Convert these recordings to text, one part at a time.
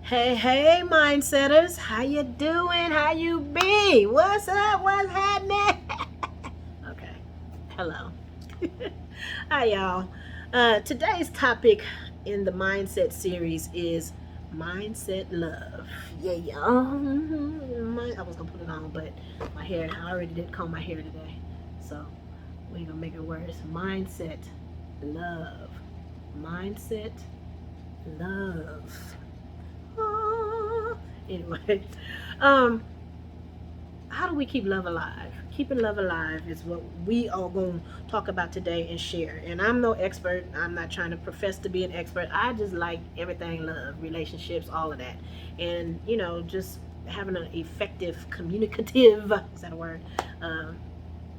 Hey, mindsetters. How you doing? How you be? What's up? What's happening? Okay. Hello. Hi, y'all. Today's topic in the mindset series is mindset love. Yeah, y'all. I was gonna put it on, but my hair. I already did comb my hair today, so we're gonna make it worse. Mindset love. Mindset love. Ah. Anyway, um, how do we keep love alive? Keeping love alive is what we are going to talk about today and share. And I'm no expert. I'm not trying to profess to be an expert. I just like everything love, relationships, all of that. And, just having an effective, communicative, is that a word? Um,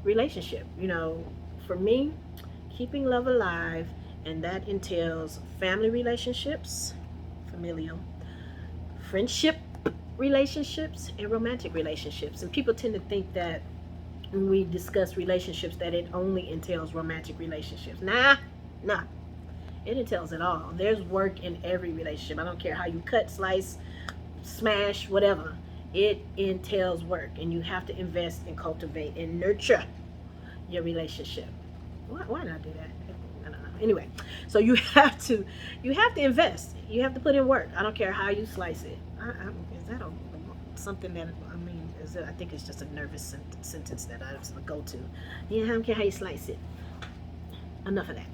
Relationship. For me, keeping love alive, and that entails family relationships, familial, friendship relationships, and romantic relationships. And people tend to think that when we discuss relationships that it only entails romantic relationships. Nah, it entails it all. There's work in every relationship. I don't care how you cut, slice, smash, whatever. It entails work, and you have to invest and cultivate and nurture your relationship. Why not do that? I don't know. Anyway, so you have to invest. You have to put in work. I don't care how you slice it. Is that something that I mean? I think it's just a nervous sentence that I was gonna go to. Yeah, I don't care how you slice it. Enough of that.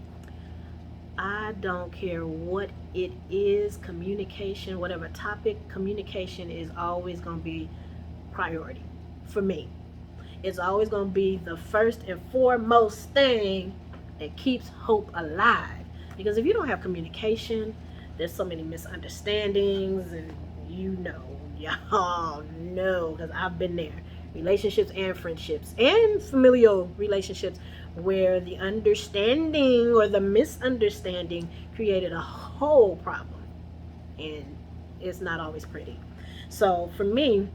I don't care what it is. Communication, whatever topic, communication is always gonna be priority for me. It's always going to be the first and foremost thing that keeps hope alive. Because if you don't have communication, there's so many misunderstandings, and y'all know, because I've been there. Relationships and friendships and familial relationships where the understanding or the misunderstanding created a whole problem. And it's not always pretty. So for me,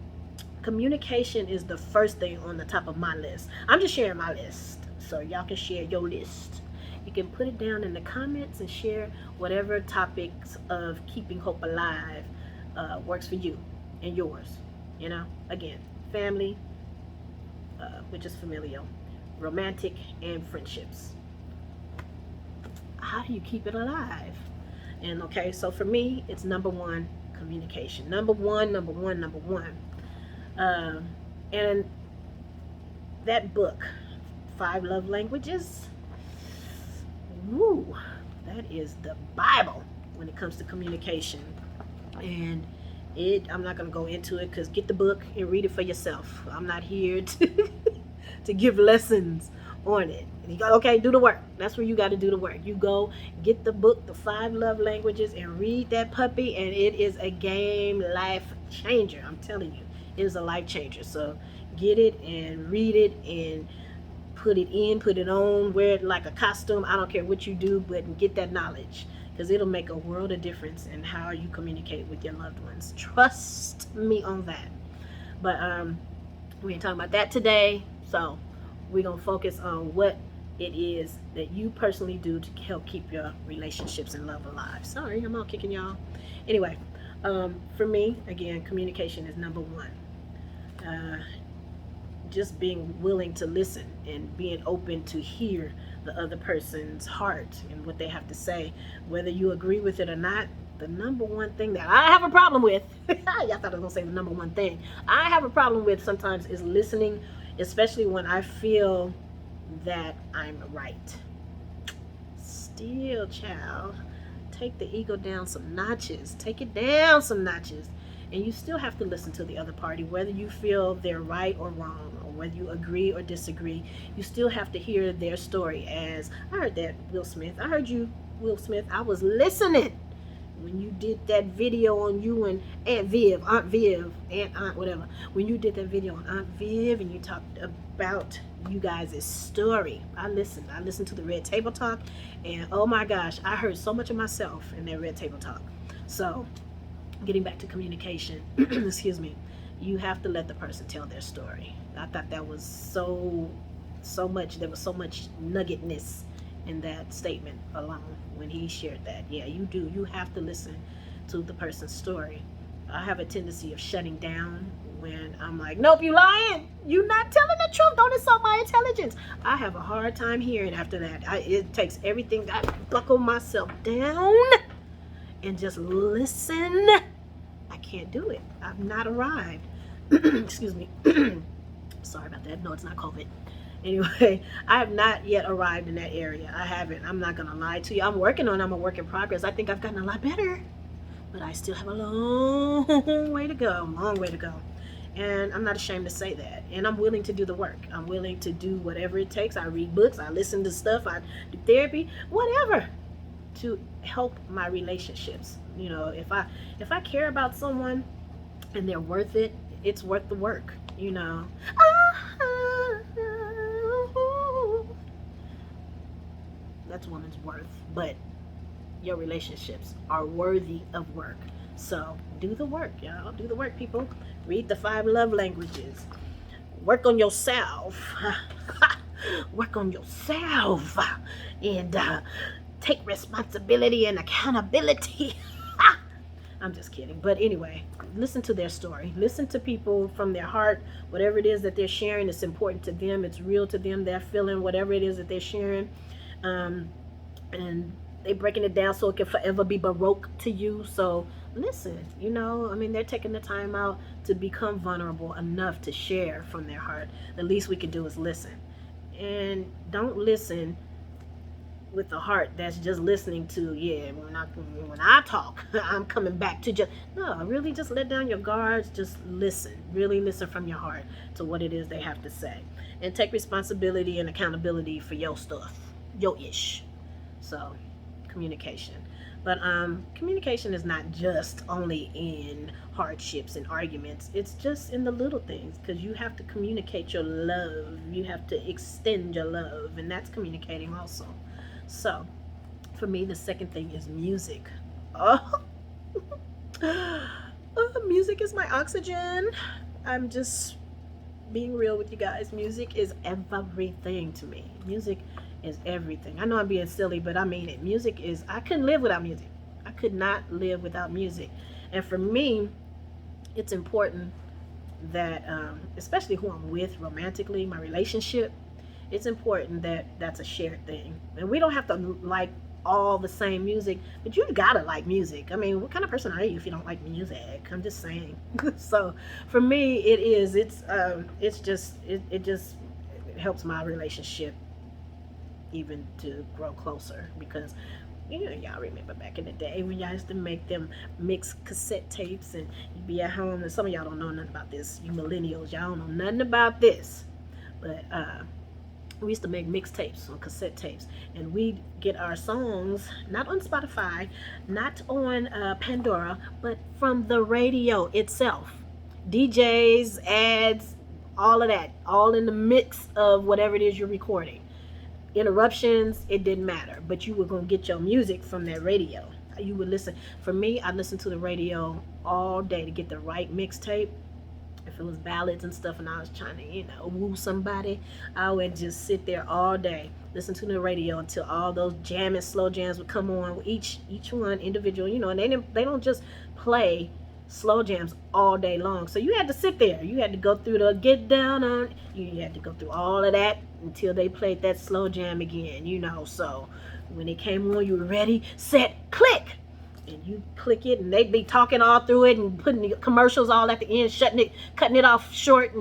communication is the first thing on the top of my list. I'm just sharing my list, so y'all can share your list. You can put it down in the comments and share whatever topics of keeping hope alive works for you and yours. Again, family, which is familial, romantic, and friendships. How do you keep it alive? And okay, so for me, it's number one, communication. Number one, number one, number one. Um, and that book, Five Love Languages, woo, that is the Bible when it comes to communication. And I'm not going to go into it, because get the book and read it for yourself. I'm not here to give lessons on it. You go, okay, do the work. That's where you got to do the work. You go get the book, The Five Love Languages, and read that puppy, and it is a game life changer. I'm telling you, it is a life changer. So get it and read it and put it in, put it on, wear it like a costume. I don't care what you do, but get that knowledge, because it'll make a world of difference in how you communicate with your loved ones. Trust me on that. But we ain't talking about that today. So we're gonna focus on what it is that you personally do to help keep your relationships and love alive. Sorry, I'm all kicking y'all. Anyway, for me, again, communication is number one. Uh, just being willing to listen and being open to hear the other person's heart and what they have to say, whether you agree with it or not. The number one thing that I have a problem with, y'all thought I was gonna say the number one thing I have a problem with sometimes, is listening, especially when I feel that I'm right. Still, child, take the ego down some notches. Take it down some notches. And you still have to listen to the other party, whether you feel they're right or wrong, or whether you agree or disagree. You still have to hear their story. As I heard that, Will Smith. I heard you, Will Smith. I was listening when you did that video on you and Aunt Viv, Aunt whatever. When you did that video on Aunt Viv and you talked about you guys' story, I listened. I listened to the Red Table Talk, and oh my gosh, I heard so much of myself in that Red Table Talk. So, getting back to communication, excuse me, you have to let the person tell their story. I thought that was so much. There was so much nuggetness in that statement alone when he shared that. Yeah, you do. You have to listen to the person's story. I have a tendency of shutting down when I'm like, nope, you lying. You not telling the truth. Don't insult my intelligence. I have a hard time hearing after that. It takes everything. I buckle myself down and just listen. I can't do it. I've not arrived. Excuse me. Sorry about that. No, it's not COVID. Anyway, I have not yet arrived in that area. I haven't. I'm not going to lie to you. I'm working on it. I'm a work in progress. I think I've gotten a lot better. But I still have a long way to go. Long way to go. And I'm not ashamed to say that. And I'm willing to do the work. I'm willing to do whatever it takes. I read books. I listen to stuff. I do therapy. Whatever. To help my relationships. You know, if I care about someone and they're worth it, it's worth the work. You know. That's woman's worth. But your relationships are worthy of work. So do the work, y'all. Do the work, people. Read the 5 love languages. Work on yourself. Work on yourself. And take responsibility and accountability. I'm just kidding. But anyway, listen to their story. Listen to people from their heart. Whatever it is that they're sharing, it's important to them. It's real to them. They're feeling whatever it is that they're sharing. And they breaking it down so it can forever be Baroque to you. So listen, you know, I mean, they're taking the time out to become vulnerable enough to share from their heart. The least we can do is listen. And don't listen with a heart that's just listening to, yeah, when I talk, I'm coming back to just, no, really just let down your guards. Just listen, really listen from your heart to what it is they have to say. And take responsibility and accountability for your stuff, your ish. So communication. But communication is not just only in hardships and arguments. It's just in the little things, because you have to communicate your love. You have to extend your love, and that's communicating also. So for me, the second thing is music. Music is my oxygen. I'm just being real with you guys. Music is everything to me. Music is everything. I know I'm being silly, but I mean it. Music is, I couldn't live without music. I could not live without music. And for me, it's important that, especially who I'm with romantically, my relationship, it's important that that's a shared thing. And we don't have to like all the same music, but you gotta like music. I mean, what kind of person are you if you don't like music? I'm just saying. So for me, it just helps my relationship even to grow closer, because you know, y'all remember back in the day when y'all used to make them mix cassette tapes and you'd be at home, and some of y'all don't know nothing about this, you millennials, y'all don't know nothing about this, but we used to make mixtapes on cassette tapes, and we'd get our songs not on Spotify, not on Pandora, but from the radio itself. DJs, ads, all of that, all in the mix of whatever it is you're recording. Interruptions, it didn't matter, but you were going to get your music from that radio. You would listen. For me, I listened to the radio all day to get the right mixtape. If it was ballads and stuff and I was trying to, you know, woo somebody, I would just sit there all day, listen to the radio until all those jam and slow jams would come on, each one individual, you know, and they don't just play slow jams all day long. So you had to sit there. You had to go through the get down on, you had to go through all of that until they played that slow jam again, you know. So when it came on, you were ready, set, click. And you click it, and they'd be talking all through it and putting the commercials all at the end, cutting it off short.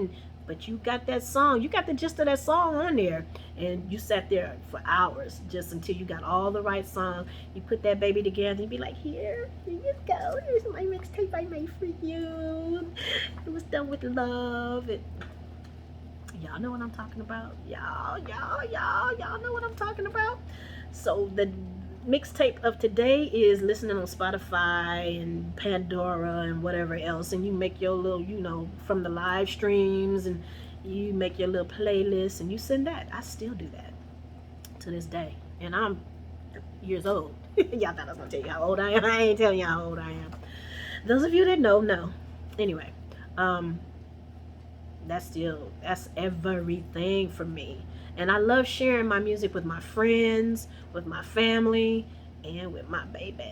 But you got that song, you got the gist of that song on there, and you sat there for hours just until you got all the right song. You put that baby together, and be like, here you go. Here's my mixtape I made for you. It was done with love. Y'all know what I'm talking about. Y'all know what I'm talking about. So the mixtape of today is listening on Spotify and Pandora and whatever else, and you make your little, you know, from the live streams, and you make your little playlist and you send that. I still do that to this day, and I'm years old. Y'all thought I was gonna tell you how old I am. I ain't telling y'all how old I am. Those of you that know. Anyway, that's everything for me. And I love sharing my music with my friends, with my family, and with my baby.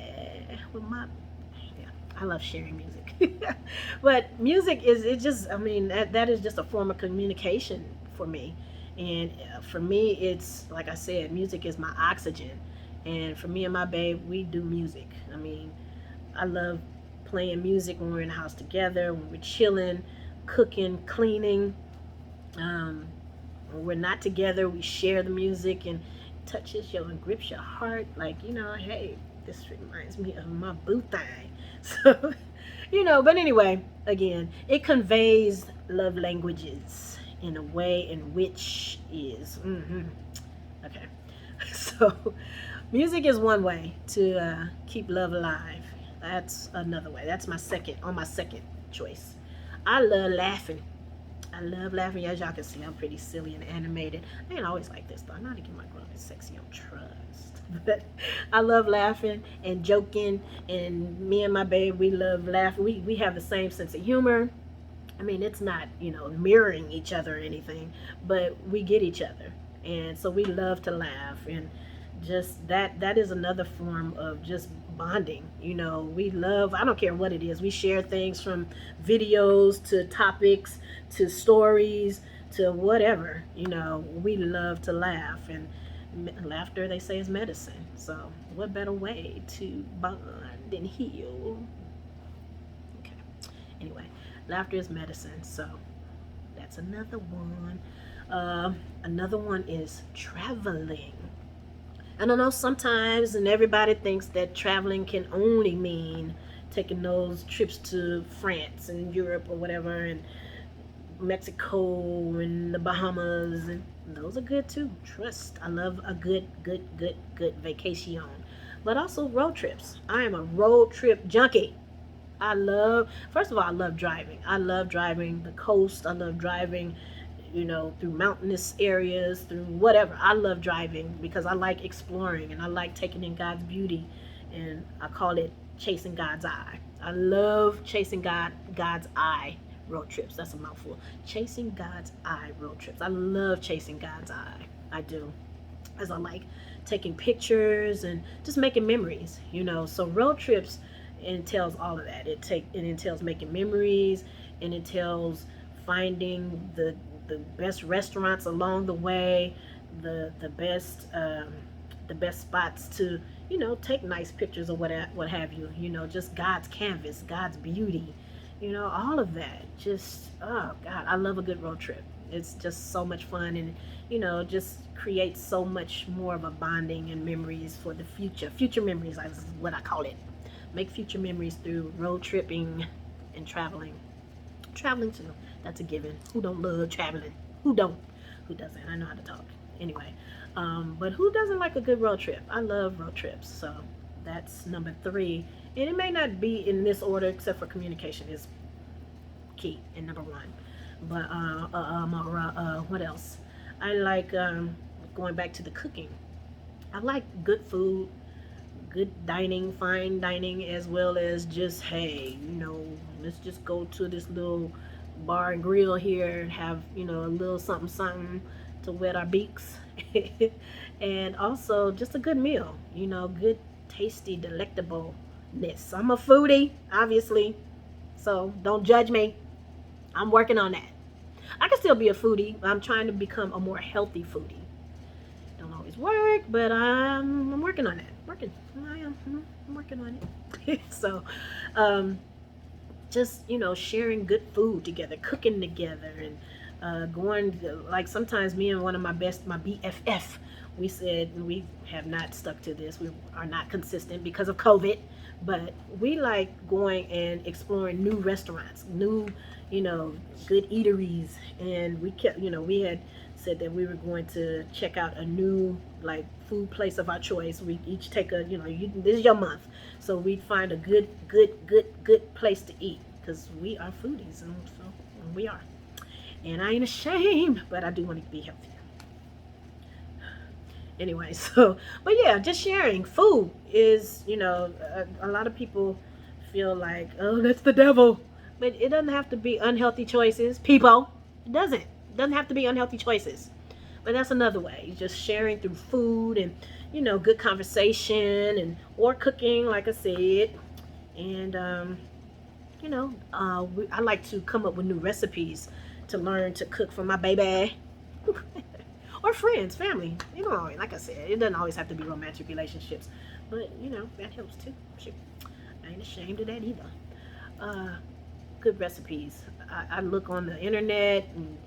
I love sharing music. But music is, it just, I mean, that is just a form of communication for me. And for me, it's like I said, music is my oxygen. And for me and my babe, we do music. I mean, I love playing music when we're in the house together, when we're chilling, cooking, cleaning. Um, when we're not together, we share the music and touches your and grips your heart. Like, hey, this reminds me of my boo thing. So, but anyway, again, it conveys love languages in a way in which is, okay. So, music is one way to keep love alive. That's another way. That's my second choice. I love laughing. I love laughing. As y'all can see, I'm pretty silly and animated. I ain't always like this, though. I know how to get my grown and sexy on trust. But I love laughing and joking. And me and my babe, we love laughing. We have the same sense of humor. I mean, it's not, mirroring each other or anything, but we get each other. And so we love to laugh. And just that is another form of just bonding. We love, I don't care what it is, we share things from videos to topics to stories to whatever. We love to laugh, and laughter, they say, is medicine. So what better way to bond and heal? Okay, anyway, laughter is medicine. So that's another one. Another one is traveling. And I know sometimes, and everybody thinks that traveling can only mean taking those trips to France and Europe or whatever, and Mexico and the Bahamas, and those are good too. Trust, I love a good vacation. But also road trips. I am a road trip junkie. First of all, I love driving. I love driving the coast. I love driving through mountainous areas, through whatever. I love driving because I like exploring and I like taking in God's beauty, and I call it chasing God's eye. I love chasing God's eye road trips. That's a mouthful. Chasing God's eye road trips. I love chasing God's eye. I do. As I like taking pictures and just making memories, So road trips entails all of that. It entails making memories, and it entails finding the best restaurants along the way, the best spots to take nice pictures or what have you. Just God's canvas, God's beauty, all of that. Just, oh God, I love a good road trip. It's just so much fun, and just creates so much more of a bonding and memories for the future memories is what I call it. Make future memories through road tripping and traveling too. That's a given. Who don't love traveling? Who don't? Who doesn't? I know how to talk. Anyway, but who doesn't like a good road trip? I love road trips. So that's number 3. And it may not be in this order, except for communication is key in number 1. But what else? I like going back to the cooking. I like good food, good dining, fine dining, as well as just, hey, let's just go to this little bar and grill here and have, a little something to wet our beaks. And also just a good meal, good, tasty, delectableness. I'm a foodie, obviously, so don't judge me. I'm working on that. I can still be a foodie. I'm trying to become a more healthy foodie. Don't always work, but I'm working on that. I'm working on it. So, just sharing good food together, cooking together, and going to, like, sometimes me and one of my BFF, we said we have not stuck to this. We are not consistent because of COVID, but we like going and exploring new restaurants, new good eateries, and we had said that we were going to check out a new food place of our choice. We each take a this is your month, so we find a good place to eat, because we are foodies, and so we are, and I ain't ashamed, but I do want to be healthy. Anyway, so, but yeah, just sharing food is, a lot of people feel like, oh, that's the devil. But it doesn't have to be unhealthy choices, people. It doesn't have to be unhealthy choices. But that's another way, just sharing through food and, good conversation or cooking, like I said. And I like to come up with new recipes to learn to cook for my baby. Or friends, family. Like I said, it doesn't always have to be romantic relationships, but that helps too. Shoot, I ain't ashamed of that either. Uh, Good recipes. I look on the internet and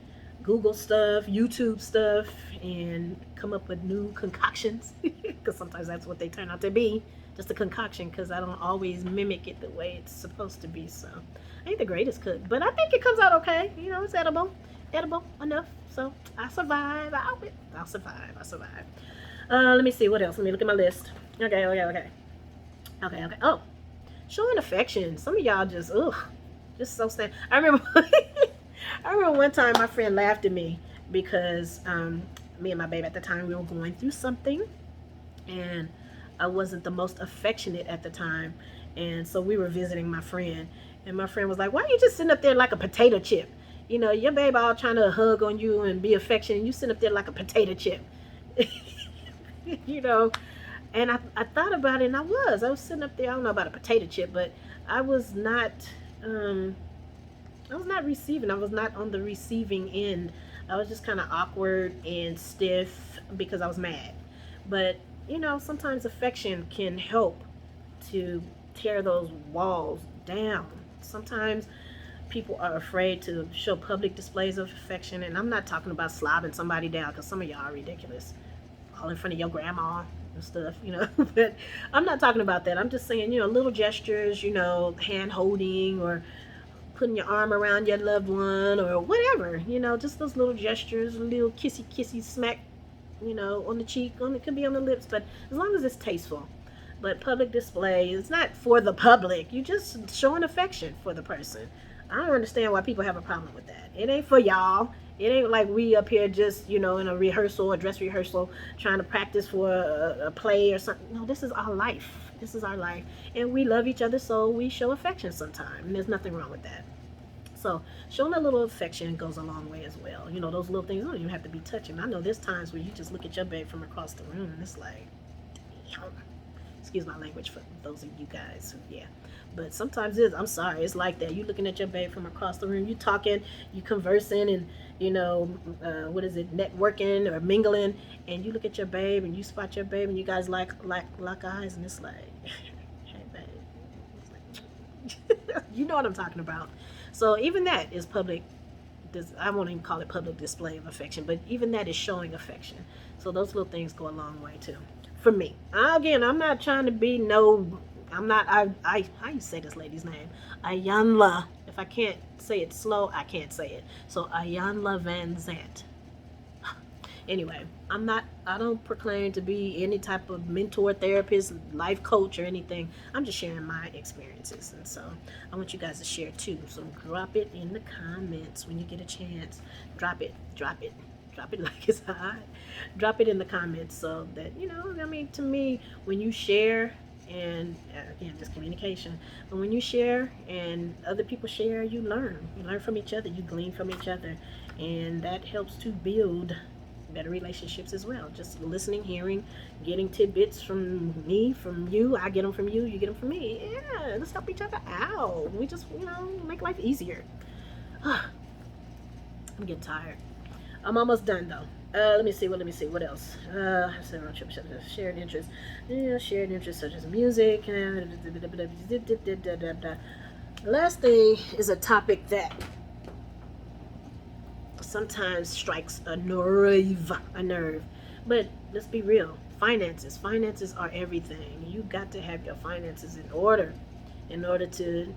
Google stuff, YouTube stuff, and come up with new concoctions because sometimes that's what they turn out to be, just a concoction because I don't always mimic it the way it's supposed to be. So I ain't the greatest cook, but I think it comes out okay. It's edible enough. So I survive. I'll survive. I survive. Let me see what else. Let me look at my list. Okay. Oh, showing affection. Some of y'all just so sad. I remember one time my friend laughed at me because me and my baby at the time, we were going through something, and I wasn't the most affectionate at the time, and so we were visiting my friend, and my friend was like, "Why are you just sitting up there like a potato chip? Your baby all trying to hug on you and be affectionate, and you sitting up there like a potato chip." you know, and I thought about it, and I was sitting up there. I don't know about a potato chip, but I was not. I was not receiving. I was not on the receiving end. I was just kind of awkward and stiff because I was mad. But sometimes affection can help to tear those walls down. Sometimes people are afraid to show public displays of affection, and I'm not talking about slobbing somebody down because some of y'all are ridiculous, all in front of your grandma and stuff, but I'm not talking about that. I'm just saying, little gestures, hand holding or putting your arm around your loved one or whatever, just those little gestures, a little kissy smack, on the cheek, it could be on the lips, but as long as it's tasteful. But public display is not for the public. You just showing affection for the person. I don't understand why people have a problem with that. It ain't for y'all. It ain't like we up here just, in a rehearsal, a dress rehearsal, trying to practice for a play or something. No, this is our life. This is our life. And we love each other, so we show affection sometimes. And there's nothing wrong with that. So showing a little affection goes a long way as well. Those little things don't even have to be touching. I know there's times where you just look at your babe from across the room and it's like, damn. Excuse my language for those of you guys. Yeah. But sometimes I'm sorry, it's like that. You looking at your babe from across the room, you talking, you conversing, and what is it, networking or mingling, and you look at your babe and you spot your babe and you guys lock eyes, and it's like, hey babe, it's like, you know what I'm talking about. So even that is public. I won't even call it public display of affection, but even that is showing affection. So those little things go a long way too. For me, again, I'm not trying to be I'm not. How you say this lady's name? Iyanla. If I can't say it slow, I can't say it. So Iyanla Vanzant. Anyway, I don't proclaim to be any type of mentor, therapist, life coach, or anything. I'm just sharing my experiences, and so I want you guys to share too. So drop it in the comments when you get a chance. Drop it like it's hot. Drop it in the comments so that to me, when you share, and again, just communication, but when you share and other people share, you learn from each other, you glean from each other, and that helps to build better relationships as well. Just listening, hearing, getting tidbits from me, from you. I get them from you, you get them from me. Yeah, let's help each other out. We just make life easier. I'm getting tired. I'm almost done though. Let me see what else. Shared interests. Shared interests such as music. The last thing is a topic that sometimes strikes a nerve. But let's be real. Finances are everything. You got to have your finances in order to,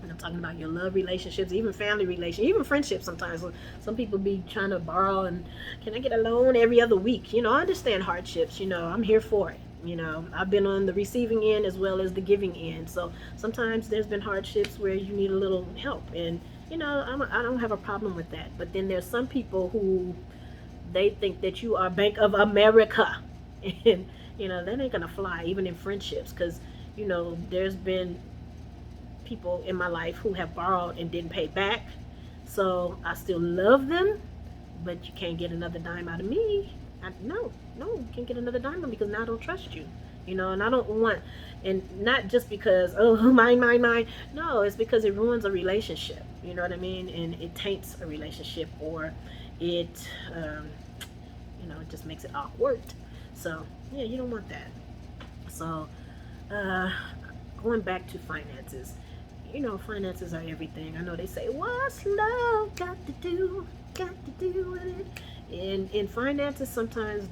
I'm talking about your love relationships, even family relationships, even friendships sometimes. Some people be trying to borrow and can I get a loan every other week? I understand hardships, I'm here for it. I've been on the receiving end as well as the giving end. So sometimes there's been hardships where you need a little help. And, I don't have a problem with that. But then there's some people who they think that you are Bank of America. And, that ain't going to fly even in friendships because, there's been people in my life who have borrowed and didn't pay back. So I still love them, but you can't get another dime out of me. No, you can't get another dime out of me because now I don't trust you. And I don't want, and not just because, oh, mine. No, it's because it ruins a relationship. You know what I mean? And it taints a relationship, or it, it just makes it awkward. So, yeah, you don't want that. So, uh, going back to finances, finances are everything. I know they say, what's love got to do with it? In finances, sometimes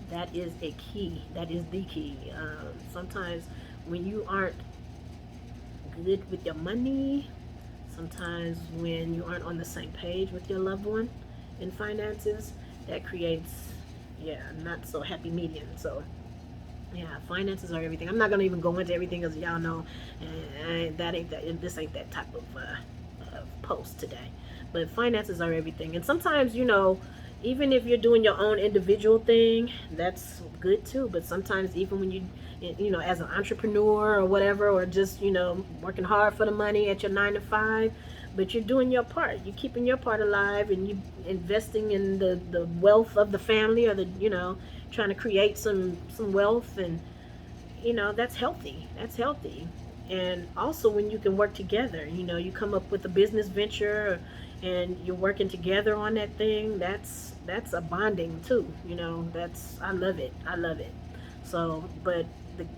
that is a key. That is the key. Sometimes when you aren't good with your money, sometimes when you aren't on the same page with your loved one in finances, that creates, yeah, not so happy medium. So, yeah, finances are everything. I'm not gonna even go into everything, as y'all know, and that ain't that. This ain't that type of post today. But finances are everything, and sometimes, even if you're doing your own individual thing, that's good too. But sometimes, even when as an entrepreneur or whatever, or just working hard for the money at your 9 to 5, but you're doing your part. You're keeping your part alive, and you investing in the wealth of the family, or trying to create some wealth, and that's healthy. That's healthy. And also, when you can work together, you come up with a business venture, and you're working together on that thing. That's a bonding too. That's, I love it. I love it. So, but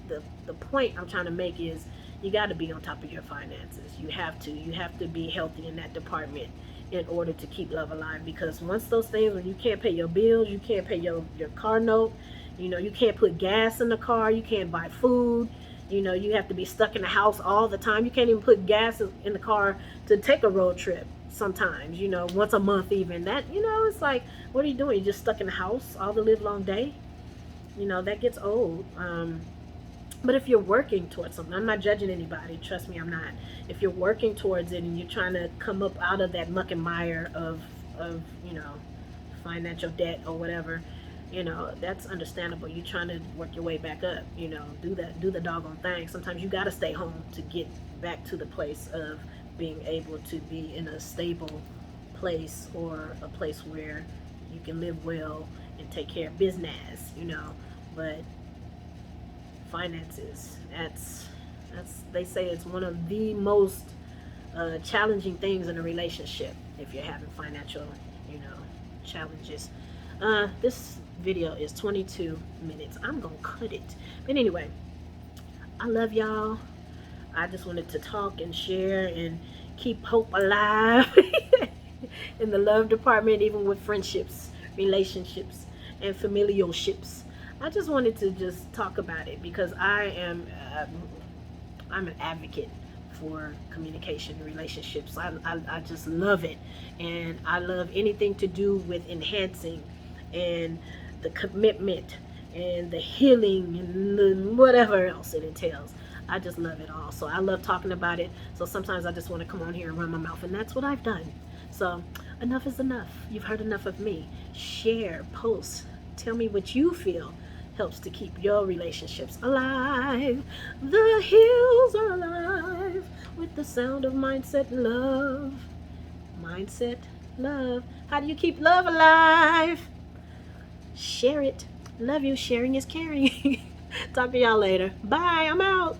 the point I'm trying to make is, you got to be on top of your finances. You have to be healthy in that department in order to keep love alive. Because once those things, when you can't pay your bills, you can't pay your car note, you can't put gas in the car, you can't buy food, you have to be stuck in the house all the time. You can't even put gas in the car to take a road trip sometimes, once a month even. That, it's like, what are you doing? You're just stuck in the house all the live long day. That gets old. But if you're working towards something, I'm not judging anybody. Trust me, I'm not. If you're working towards it, and you're trying to come up out of that muck and mire of financial debt or whatever, that's understandable. You're trying to work your way back up. Do the doggone thing. Sometimes you got to stay home to get back to the place of being able to be in a stable place, or a place where you can live well and take care of business. But finances, that's they say it's one of the most challenging things in a relationship, if you're having financial challenges. This video is 22 minutes. I'm gonna cut it, but anyway, I love y'all. I just wanted to talk and share and keep hope alive in the love department, even with friendships, relationships, and familialships. I just wanted to just talk about it, because I'm an advocate for communication and relationships. I just love it, and I love anything to do with enhancing, and the commitment, and the healing, and whatever else it entails. I just love it all. So I love talking about it. So sometimes I just want to come on here and run my mouth, and that's what I've done. So enough is enough. You've heard enough of me. Share, post, tell me what you feel helps to keep your relationships alive. The hills are alive with the sound of mindset love. Mindset love. How do you keep love alive? Share it. Love you. Sharing is caring. Talk to y'all later. Bye. I'm out.